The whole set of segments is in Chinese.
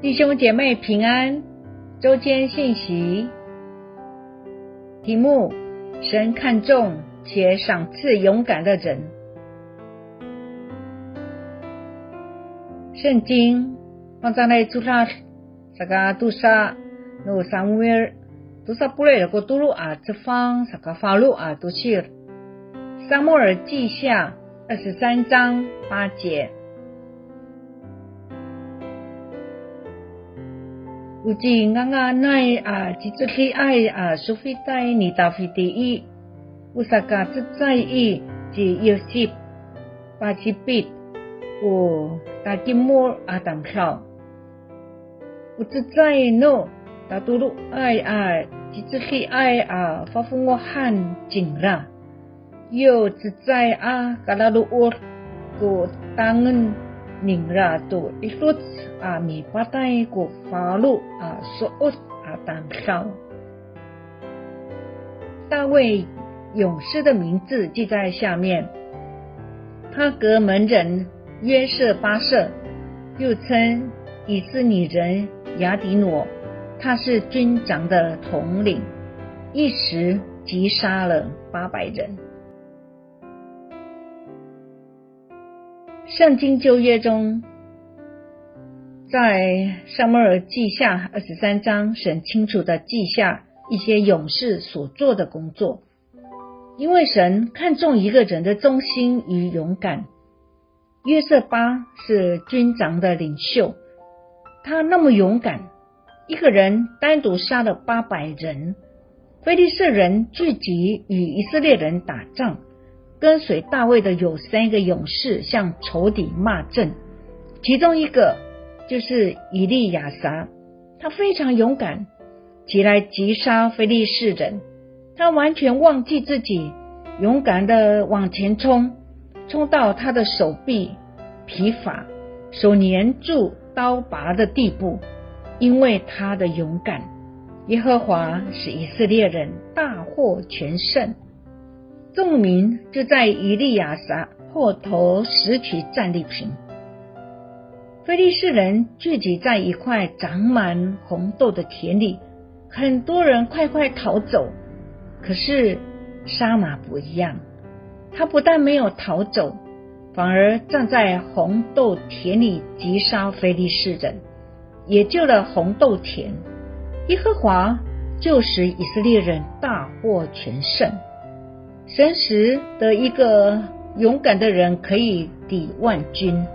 弟兄姐妹平安，周间信息题目：神看重且赏赐勇敢的人。圣经放在那surat saka tusa no Samuel tusa boleh ko dulu Jepang saka falu tusir撒母耳记下23章8节。Uji nganga nai jitsuki ai sufitai ni Davidi usaka tsutsai ji Yosip pajibit u takimur damklau utsutsai no tatulu ai jitsuki ai fafungohan jingra yo tsutsai kalaluur ku tangan ningra tu ikut mi patai ku falu suut damklau。大卫勇士的名字记在下面。哈格门人约瑟巴瑟，又称以斯尼人亚底挪，他是军长的统领，一时击杀了800人。圣经旧约中，在撒母耳记下23章，神清楚地记下一些勇士所做的工作。因为神看重一个人的忠心与勇敢。约瑟巴是军长的领袖，他那么勇敢，一个人单独杀了800人。非利士人聚集与以色列人打仗，跟随大卫的有3个勇士向仇敌骂阵，其中一个就是以利亚撒，他非常勇敢，起来击杀非利士人。他完全忘记自己，勇敢地往前冲到他的手臂疲乏，手粘住刀拔的地步。因为他的勇敢，耶和华使以色列人大获全胜。众民就在以利亚撒后头拾取战利品。非利士人聚集在一块长满红豆的田里，很多人快逃走。可是沙马不一样，他不但没有逃走，反而站在红豆田里击杀非利士人，也救了红豆田。耶和华就使以色列人大获全胜。神使的一个勇敢的人可以抵万军。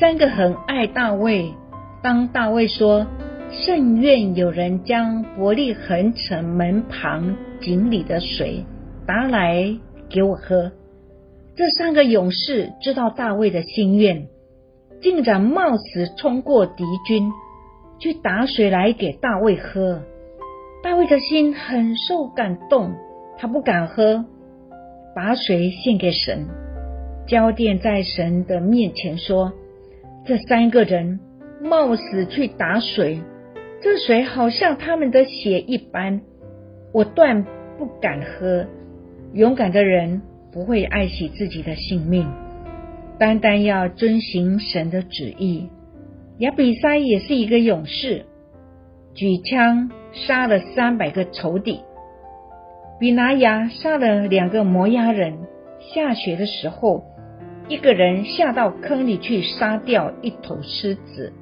3个很爱大卫，当大卫说甚愿有人将伯利恒城门旁井里的水打来给我喝，这3个勇士知道大卫的心愿，竟然冒死冲过敌军，去打水来给大卫喝。大卫的心很受感动，他不敢喝，把水献给神，交奠在神的面前说，这3个人冒死去打水，这水好像他们的血一般，我断不敢喝。勇敢的人不会爱惜自己的性命，单单要遵行神的旨意。亚比筛也是一个勇士，举枪杀了300个仇敌。比拿雅杀了2个摩押人，下雪的时候，一个人下到坑里去杀掉1头狮子，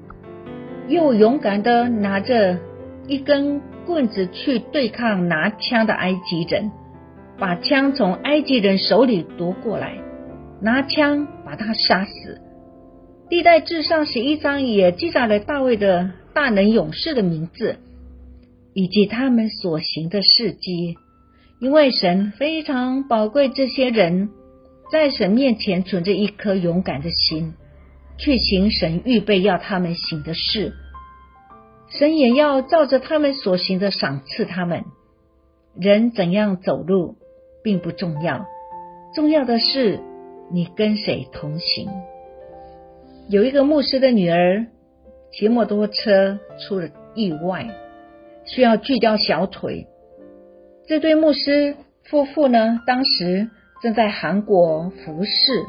又勇敢地拿着一根棍子去对抗拿枪的埃及人，把枪从埃及人手里夺过来，拿枪把他杀死。历代志上11章也记载了大卫的大能勇士的名字，以及他们所行的事迹。因为神非常宝贵这些人，在神面前存着一颗勇敢的心，去行神预备要他们行的事。神也要照着他们所行的赏赐他们。人怎样走路并不重要，重要的是你跟谁同行。有一个牧师的女儿骑摩托车出了意外，需要锯掉小腿。这对牧师夫妇呢，当时正在韩国服侍，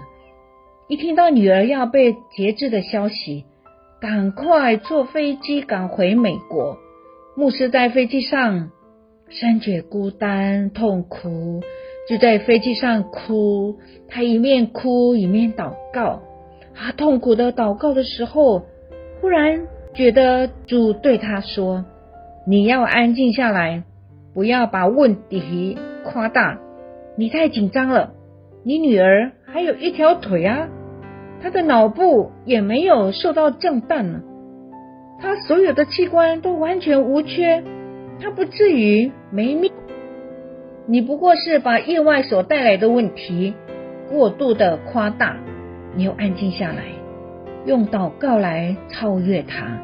一听到女儿要被截肢的消息，赶快坐飞机赶回美国。牧师在飞机上深觉孤单痛苦，就在飞机上哭，他一面哭一面祷告。他痛苦的祷告的时候，忽然觉得主对他说，你要安静下来，不要把问题夸大，你太紧张了，你女儿还有一条腿啊，她的脑部也没有受到震荡呢，她所有的器官都完全无缺，她不至于没命。你不过是把意外所带来的问题过度的夸大，你要安静下来，用祷告来超越它。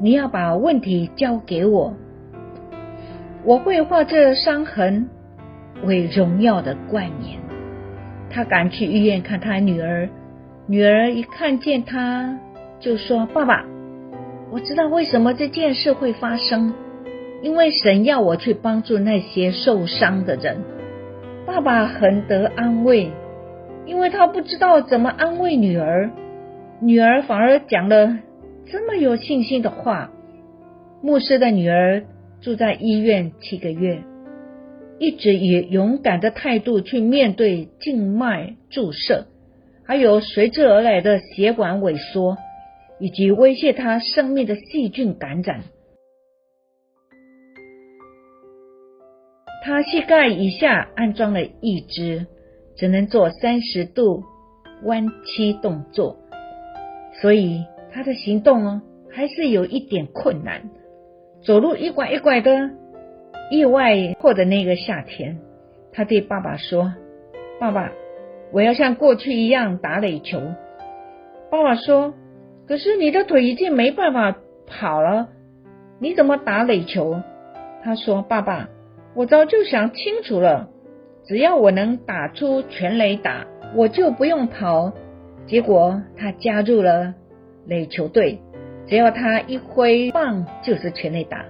你要把问题交给我，我会化这伤痕为荣耀的冠冕。他赶去医院看他女儿，女儿一看见他就说，爸爸，我知道为什么这件事会发生，因为神要我去帮助那些受伤的人。爸爸很得安慰，因为他不知道怎么安慰女儿，女儿反而讲了这么有信心的话。牧师的女儿住在医院7个月，一直以勇敢的态度去面对静脉注射，还有随之而来的血管萎缩，以及威胁她生命的细菌感染。她膝盖以下安装了义肢，只能做30度弯曲动作，所以她的行动还是有一点困难，走路一拐一拐的。意外后的那个夏天，他对爸爸说，爸爸，我要像过去一样打垒球。爸爸说，可是你的腿已经没办法跑了，你怎么打垒球？他说，爸爸，我早就想清楚了，只要我能打出全垒打，我就不用跑。结果他加入了垒球队，只要他一挥棒就是全垒打，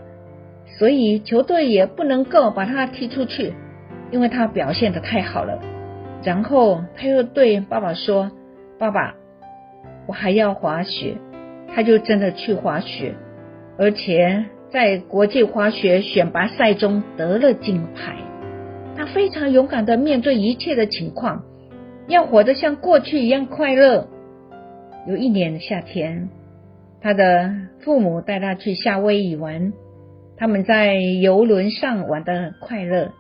所以球队也不能够把他踢出去，因为他表现得太好了。然后他又对爸爸说，爸爸，我还要滑雪。他就真的去滑雪，而且在国际滑雪选拔赛中得了金牌。他非常勇敢地面对一切的情况，要活得像过去一样快乐。有一年的夏天，他的父母带他去夏威夷玩，他们在游轮上玩得很快乐。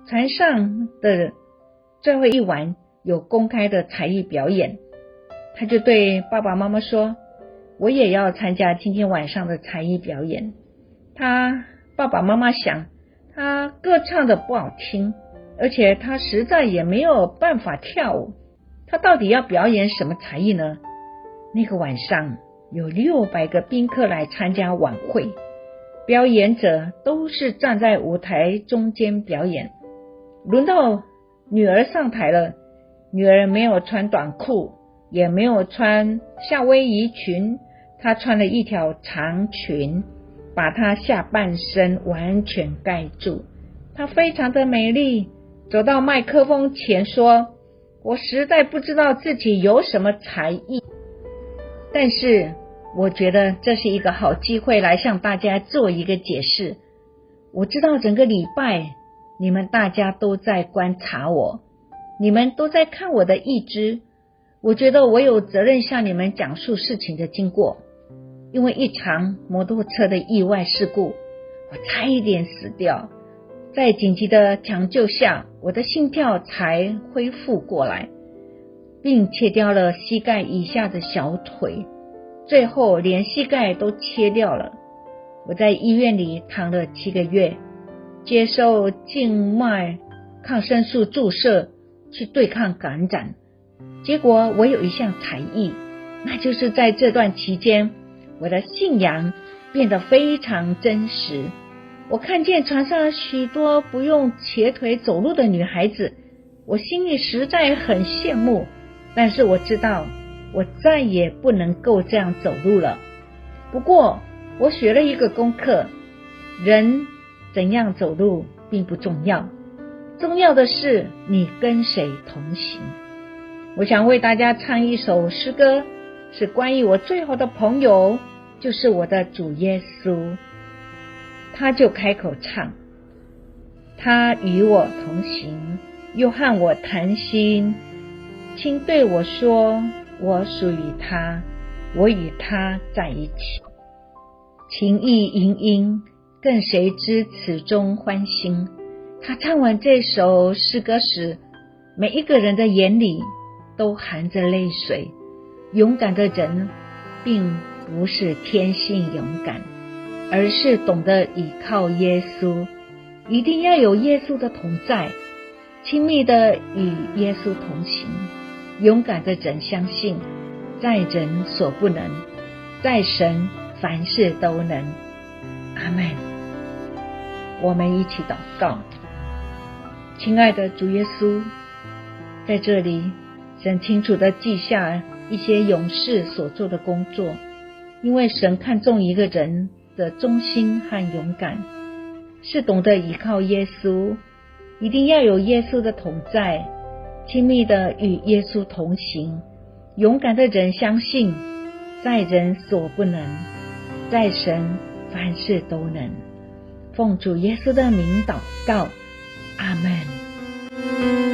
船上的最后一晚有公开的才艺表演，他就对爸爸妈妈说，我也要参加今天晚上的才艺表演。他爸爸妈妈想，他歌唱得不好听，而且他实在也没有办法跳舞，他到底要表演什么才艺呢？那个晚上有600个宾客来参加晚会，表演者都是站在舞台中间表演。轮到女儿上台了，女儿没有穿短裤，也没有穿夏威夷裙，她穿了一条长裙，把她下半身完全盖住。她非常的美丽，走到麦克风前说，我实在不知道自己有什么才艺，但是我觉得这是一个好机会来向大家做一个解释。我知道整个礼拜你们大家都在观察我，你们都在看我的义肢，我觉得我有责任向你们讲述事情的经过。因为一场摩托车的意外事故，我差一点死掉，在紧急的抢救下，我的心跳才恢复过来，并切掉了膝盖以下的小腿，最后连膝盖都切掉了。我在医院里躺了7个月，接受静脉抗生素注射去对抗感染。结果我有一项才艺，那就是在这段期间，我的信仰变得非常真实。我看见船上许多不用瘸腿走路的女孩子，我心里实在很羡慕，但是我知道我再也不能够这样走路了。不过我学了一个功课，人怎样走路并不重要，重要的是你跟谁同行。我想为大家唱一首诗歌，是关于我最好的朋友，就是我的主耶稣。他就开口唱，他与我同行，又和我谈心，亲对我说，我属于他，我与他在一起。情意盈盈，更谁知此中欢欣。他唱完这首诗歌时，每一个人的眼里都含着泪水。勇敢的人并不是天性勇敢，而是懂得依靠耶稣。一定要有耶稣的同在，亲密的与耶稣同行。勇敢的人相信，在人所不能，在神凡事都能。阿们。我们一起祷告。亲爱的主耶稣，在这里神清楚地记下一些勇士所做的工作，因为神看重一个人的忠心和勇敢，是懂得依靠耶稣，一定要有耶稣的同在，亲密的与耶稣同行。勇敢的人相信，在人所不能，在神凡事都能。奉主耶稣的名祷告，阿们。